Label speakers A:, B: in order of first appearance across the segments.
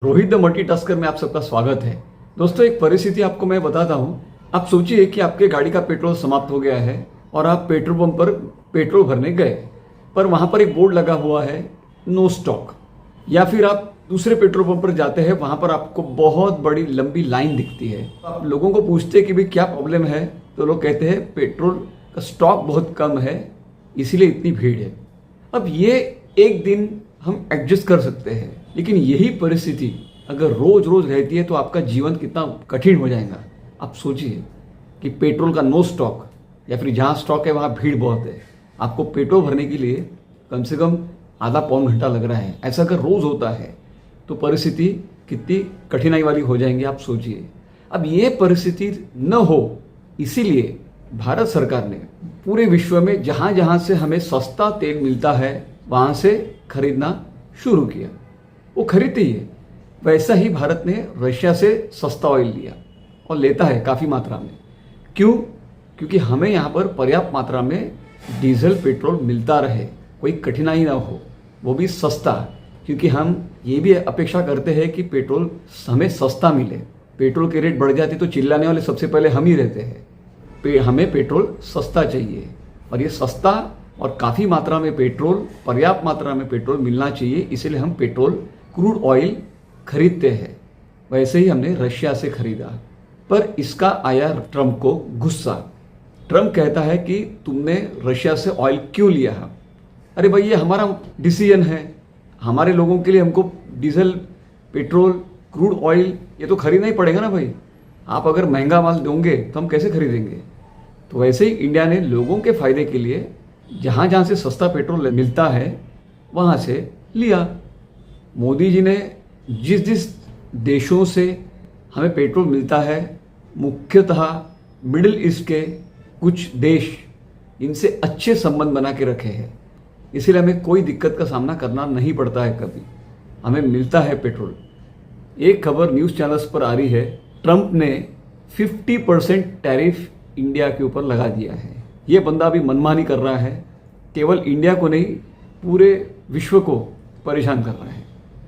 A: Rohit the multitasker में आप सबका स्वागत है। दोस्तों, एक परिस्थिति आपको मैं बताता हूँ। आप सोचिए कि आपके गाड़ी का पेट्रोल समाप्त हो गया है और आप पेट्रोल पंप पर पेट्रोल भरने गए, पर वहाँ पर एक बोर्ड लगा हुआ है नो स्टॉक। या फिर आप दूसरे पेट्रोल पंप पर जाते हैं, वहाँ पर आपको बहुत बड़ी लंबी लाइन दिखती है। आप लोगों को पूछते हैं कि भाई क्या प्रॉब्लम है, तो लोग कहते हैं पेट्रोल का स्टॉक बहुत कम है, इसीलिए इतनी भीड़ है। अब ये एक दिन हम एडजस्ट कर सकते हैं, लेकिन यही परिस्थिति अगर रोज रोज रहती है तो आपका जीवन कितना कठिन हो जाएगा। आप सोचिए कि पेट्रोल का नो स्टॉक, या फिर जहाँ स्टॉक है वहाँ भीड़ बहुत है। आपको पेट्रोल भरने के लिए कम से कम आधा पौन घंटा लग रहा है। ऐसा अगर रोज होता है तो परिस्थिति कितनी कठिनाई वाली हो जाएंगी, आप सोचिए। अब ये परिस्थिति न हो, इसीलिए भारत सरकार ने पूरे विश्व में जहाँ जहाँ से हमें सस्ता तेल मिलता है वहाँ से खरीदना शुरू किया। वो खरीदते ही है। वैसा ही भारत ने रशिया से सस्ता ऑयल लिया और लेता है काफ़ी मात्रा में। क्यों? क्योंकि हमें यहाँ पर पर्याप्त मात्रा में डीजल पेट्रोल मिलता रहे, कोई कठिनाई ना हो, वो भी सस्ता। क्योंकि हम ये भी अपेक्षा करते हैं कि पेट्रोल हमें सस्ता मिले। पेट्रोल के रेट बढ़ जाते तो चिल्लाने वाले सबसे पहले हम ही रहते हैं। हमें पेट्रोल सस्ता चाहिए, और ये सस्ता और काफ़ी मात्रा में पेट्रोल, पर्याप्त मात्रा में पेट्रोल मिलना चाहिए, इसलिए हम पेट्रोल क्रूड ऑयल खरीदते हैं। वैसे ही हमने रशिया से खरीदा, पर इसका आया ट्रंप को गुस्सा। ट्रंप कहता है कि तुमने रशिया से ऑयल क्यों लिया है? अरे भाई, ये हमारा डिसीजन है। हमारे लोगों के लिए हमको डीजल, पेट्रोल, क्रूड ऑयल ये तो खरीदना ही पड़ेगा ना भाई। आप अगर महंगा माल दोगे तो हम कैसे खरीदेंगे? तो वैसे ही इंडिया ने लोगों के फायदे के लिए जहाँ जहाँ से सस्ता पेट्रोल मिलता है वहाँ से लिया। मोदी जी ने जिस जिस देशों से हमें पेट्रोल मिलता है, मुख्यतः मिडिल ईस्ट के कुछ देश, इनसे अच्छे संबंध बना के रखे हैं। इसीलिए हमें कोई दिक्कत का सामना करना नहीं पड़ता है। कभी हमें मिलता है पेट्रोल। एक खबर न्यूज़ चैनल्स पर आ रही है, ट्रंप ने 50% टैरिफ इंडिया के ऊपर लगा दिया है। ये बंदा अभी मनमानी कर रहा है, केवल इंडिया को नहीं पूरे विश्व को परेशान कर रहा है,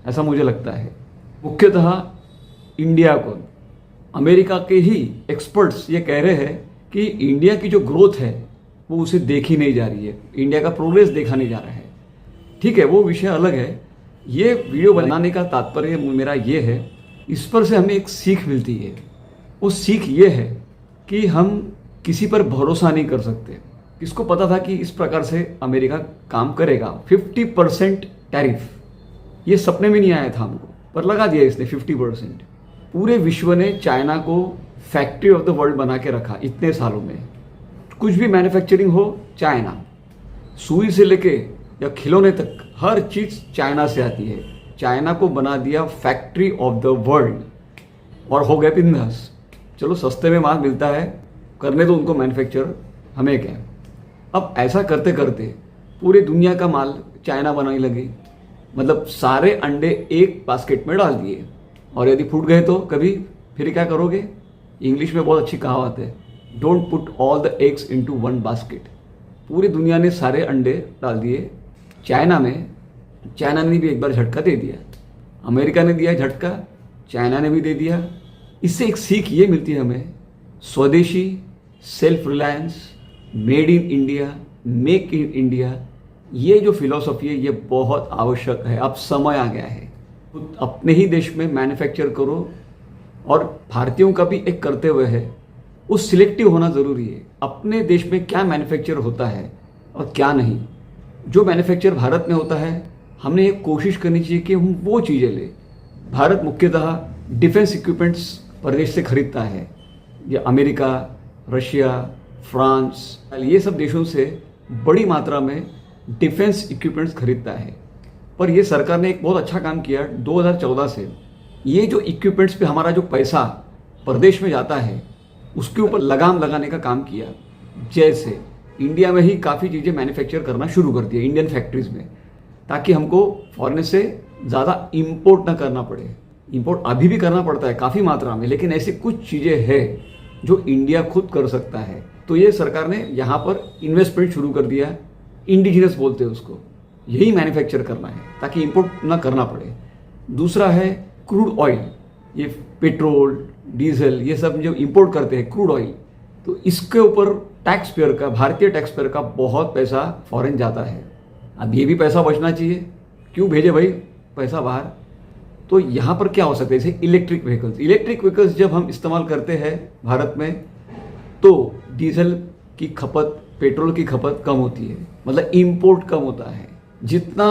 A: ऐसा मुझे लगता है। मुख्यतः इंडिया को। अमेरिका के ही एक्सपर्ट्स ये कह रहे हैं कि इंडिया की जो ग्रोथ है वो उसे देखी नहीं जा रही है, इंडिया का प्रोग्रेस देखा नहीं जा रहा है। ठीक है, वो विषय अलग है। ये वीडियो बनाने का तात्पर्य मेरा ये है, इस पर से हमें एक सीख मिलती है। वो सीख ये है कि हम किसी पर भरोसा नहीं कर सकते। किसको पता था कि इस प्रकार से अमेरिका काम करेगा? 50% टैरिफ, ये सपने में नहीं आया था हमको, पर लगा दिया इसने 50%। पूरे विश्व ने चाइना को फैक्ट्री ऑफ द वर्ल्ड बना के रखा इतने सालों में। कुछ भी मैन्युफैक्चरिंग हो, चाइना। सुई से लेके या खिलौने तक हर चीज़ चाइना से आती है। चाइना को बना दिया फैक्ट्री ऑफ द वर्ल्ड, और हो गया बिंदास। चलो, सस्ते में माल मिलता है, करने दो उनको मैन्युफैक्चर, हमें क्या। अब ऐसा करते करते पूरे दुनिया का माल चाइना बनाने लगी। मतलब सारे अंडे एक बास्केट में डाल दिए, और यदि फूट गए तो कभी फिर क्या करोगे? इंग्लिश में बहुत अच्छी कहावत है, don't put all the eggs into one basket. पूरी दुनिया ने सारे अंडे डाल दिए चाइना में। चाइना ने भी एक बार झटका दे दिया, अमेरिका ने दिया झटका, चाइना ने भी दे दिया। इससे एक सीख ये मिलती है हमें, स्वदेशी, self reliance, made in India, make in India, ये जो फिलॉसफी है ये बहुत आवश्यक है। अब समय आ गया है, अपने ही देश में मैन्युफैक्चर करो। और भारतीयों का भी एक कर्तव्य है, वो सिलेक्टिव होना ज़रूरी है। अपने देश में क्या मैन्युफैक्चर होता है और क्या नहीं। जो मैन्युफैक्चर भारत में होता है, हमने ये कोशिश करनी चाहिए कि हम वो चीज़ें लें। भारत मुख्यतः डिफेंस इक्विपमेंट्स प्रदेश से खरीदता है। ये अमेरिका, रशिया, फ्रांस, ये सब देशों से बड़ी मात्रा में डिफेंस इक्विपमेंट्स खरीदता है। पर ये सरकार ने एक बहुत अच्छा काम किया 2014 से। ये जो इक्विपमेंट्स पे हमारा जो पैसा प्रदेश में जाता है, उसके ऊपर लगाम लगाने का काम किया। जैसे इंडिया में ही काफ़ी चीज़ें मैन्युफैक्चर करना शुरू कर दिया इंडियन फैक्ट्रीज में, ताकि हमको फॉरेन से ज़्यादा इम्पोर्ट ना करना पड़े। इम्पोर्ट अभी भी करना पड़ता है काफ़ी मात्रा में, लेकिन ऐसी कुछ चीज़ें हैं जो इंडिया खुद कर सकता है। तो ये सरकार ने यहाँ पर इन्वेस्टमेंट शुरू कर दिया। इंडिजिनस बोलते हैं उसको। यही मैन्युफैक्चर करना है ताकि इंपोर्ट ना करना पड़े। दूसरा है क्रूड ऑयल, ये पेट्रोल डीजल ये सब जो इंपोर्ट करते हैं क्रूड ऑयल, तो इसके ऊपर टैक्स पेयर का, भारतीय टैक्स पेयर का बहुत पैसा फॉरेन जाता है। अब ये भी पैसा बचना चाहिए, क्यों भेजे भाई पैसा बाहर। तो यहाँ पर क्या हो सकता है, जैसे इलेक्ट्रिक व्हीकल्स जब हम इस्तेमाल करते हैं भारत में, तो डीजल की खपत, पेट्रोल की खपत कम होती है, मतलब इंपोर्ट कम होता है। जितना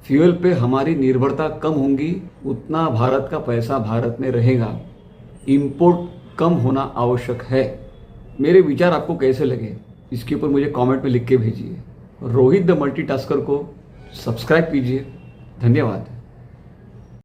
A: फ्यूल पे हमारी निर्भरता कम होगी उतना भारत का पैसा भारत में रहेगा। इंपोर्ट कम होना आवश्यक है। मेरे विचार आपको कैसे लगे इसके ऊपर मुझे कमेंट में लिख के भेजिए। रोहित द मल्टीटास्कर को सब्सक्राइब कीजिए। धन्यवाद।